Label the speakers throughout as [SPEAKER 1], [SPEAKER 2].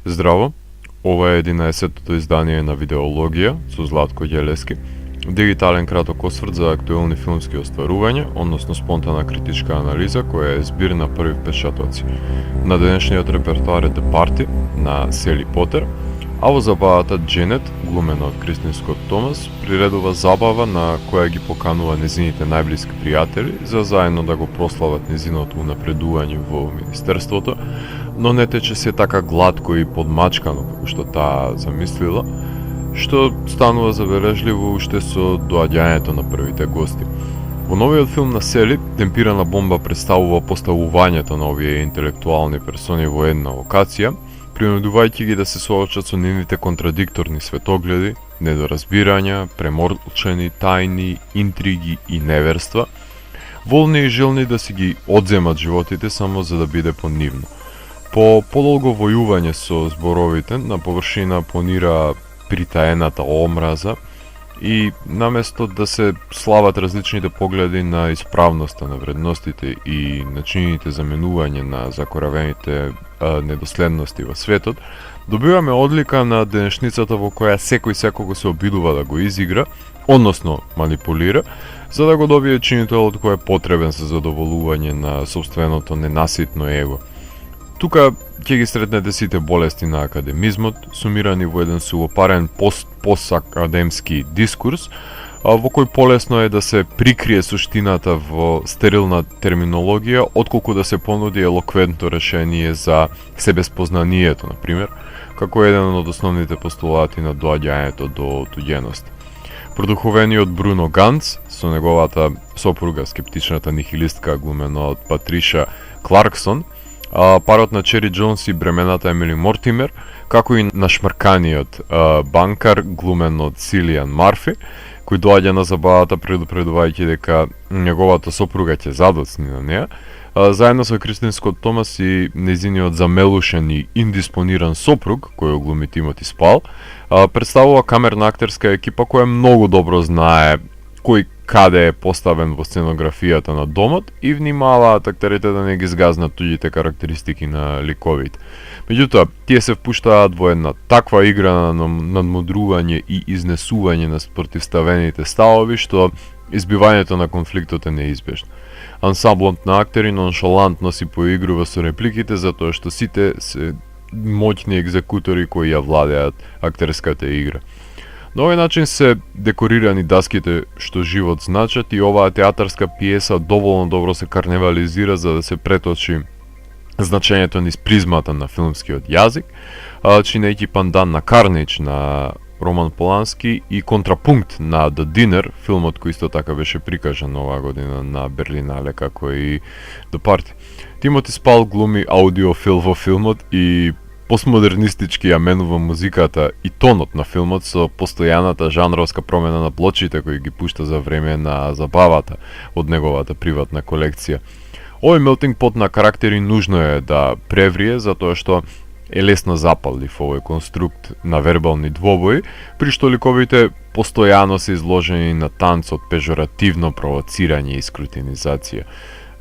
[SPEAKER 1] Здраво, ова е 11-тото издание на Видеологија со Златко Ѓелески, дигитален краток осврт за актуелни филмски остварувања, односно спонтана критичка анализа која е збир на први впечатоци. На денешниот репертоар е The Party на Сели Потер, а во забавата Дженет, глумена од Кристин Скот Томас, приредува забава на која ги поканува незините најблиски пријатели за заедно да го прослават незиното унапредување во министерството, но не тече се така глатко и подмачкано како што таа замислила, што станува забележливо уште со доаѓањето на првите гости. Во новиот филм на Сели, темпирана бомба представува поставувањето на овие интелектуални персони во една локација, принудувајќи ги да се соочат со нивните контрадикторни светогледи, недоразбирања, премолчени тајни, интриги и неверства, волни и желни да си ги одземат животите само за да биде понивно. По подолго војување со зборовите, на површина понира притаената омраза и наместо да се слават различните погледи на исправноста на вредностите и начините за менување на закоравените недоследности во светот, добиваме одлика на денешницата во која секој секого се обидува да го изигра, односно манипулира, за да го добие чинителот кој е потребен за задоволување на собственото ненаситно его. Тука ќе ги сретнете сите болести на академизмот, сумирани во еден сувопарен постакадемски дискурс, во кој полесно е да се прикрие суштината во стерилна терминологија, отколку да се понуди елоквентно решение за себеспознанието, например, како еден од основните постулати на доаѓањето до туѓеност. Продуховениот Бруно Ганц, со неговата сопруга, скептичната нихилистка глумена од Патриша Кларксон, парот на Чери Джонс и бремената Емили Мортимер, како и нашмрканиот банкар глумен од Силијан Марфи, кој доаѓа на забавата предупредувајќи дека неговата сопруга ќе задоцни на неа, заедно со Кристин Скот Томас и незиниот замелушен и индиспониран сопруг, кој глуми Тимоти Спал, представува камерна актерска екипа која многу добро знае кој каде е поставен во сценографијата на домот и внимаваат актерите да не ги згазнат туѓите карактеристики на ликовите. Меѓутоа, тие се впуштаат во една таква игра на надмудрување и изнесување на спротивставените ставови што избивањето на конфликтот е неизбежно. Ансамблот на актери ноншалантно си поигрува со репликите затоа што сите се моќни екзекутори кои ја владеат актерската игра. На овој начин се декорирани даските што живот значат и оваа театарска пиеса доволно добро се карневализира за да се преточи значењето низ призмата на филмскиот јазик, чинејќи пандан на Карнејдж на Роман Полански и контрапункт на The Dinner, филмот кој исто така беше прикажан оваа година на Берлинале како и The Party. Тимоти Спал глуми аудиофил во филмот и постмодернистички ја менува музиката и тонот на филмот со постојаната жанровска промена на плочите кои ги пушта за време на забавата од неговата приватна колекција. Овој мелтинг пот на карактери нужно е да преврие затоа што е лесно запалив овој конструкт на вербални двобои, при што ликовите постојано се изложени на танц од пежоративно провоцирање и скрутинизација.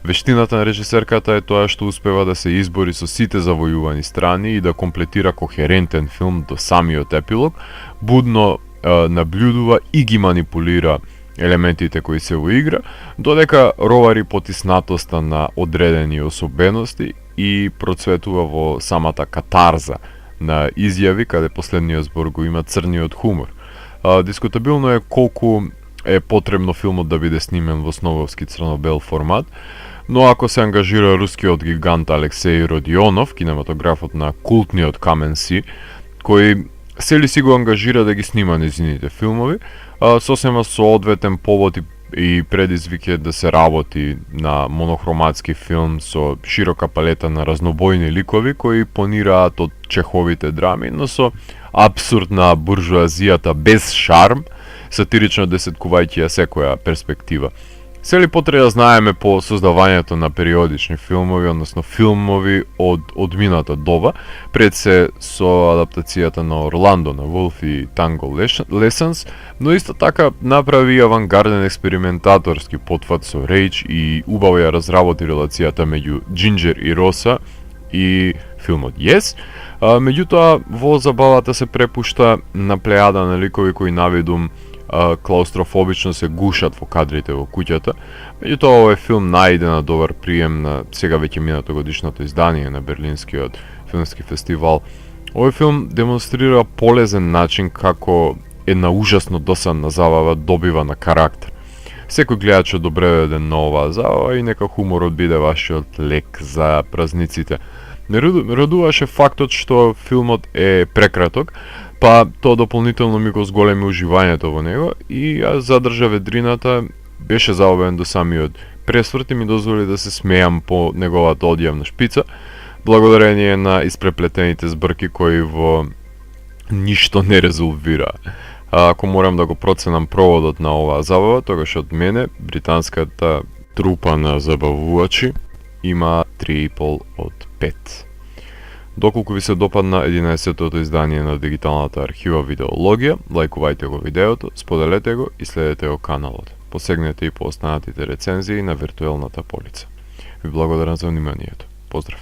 [SPEAKER 1] Вештината на режисерката е тоа што успева да се избори со сите завојувани страни и да комплетира кохерентен филм до самиот епилог, будно наблюдува и ги манипулира елементите кои се во игра, додека ровари потиснатоста на одредени особености и процветува во самата катарза на изјави, каде последниот збор го има црниот хумор. Дискутабилно е колку е потребно филмот да биде снимен во снововски црно-бел формат, но ако се ангажира рускиот гигант Алексеј Родионов, кинематографот на култниот Камен Си, кој Сели си го ангажира да ги снима незините филмови, сосема со одветен повод и предизвик е да се работи на монохроматски филм со широка палета на разнобојни ликови кои понираат од Чеховите драми, но со апсурд на буржуазијата без шарм, сатирично десеткувајќи ја секоја перспектива. Сели потреба знаеме по создавањето на периодични филмови, односно филмови од мината доба, пред се со адаптацијата на Орландо на Wolf и Tango Lessons, но исто така направи авангарден експериментаторски потфат со Rage и убаво ја разработи релацијата меѓу Джинџер и Роса и филмот Yes. Меѓутоа, во забавата се препушта на плејада на ликови кои навидум клаустрофобично се гушат во кадрите во куќата. Меѓутоа, овој филм најде на добар прием на сега веќе минато годишното издание на Берлинскиот филмски фестивал. Овој филм демонстрира полезен начин како една ужасно досадна забава добива на карактер. Секој гледач добре доведен на оваа забава и нека хуморот биде вашиот лек за празниците. Не радуваше фактот што филмот е прекраток, па тоа дополнително ми го зголеми уживањето во него и ја задржа ведрината, беше забавен до самиот пресврт и ми дозволи да се смеам по неговата одјавна шпица, благодарение на испреплетените збрки кои во ништо не резолвираа. Ако морам да го проценам проводот на оваа забава, тогаш од мене британската трупа на забавувачи има 3,5 од 5. Доколку ви се допадна 11-тото издание на дигиталната архива Видеологија, лајкувајте го видеото, споделете го и следете го каналот. Посегнете и по останатите рецензии на виртуелната полица. Ви благодарам за вниманието. Поздрав!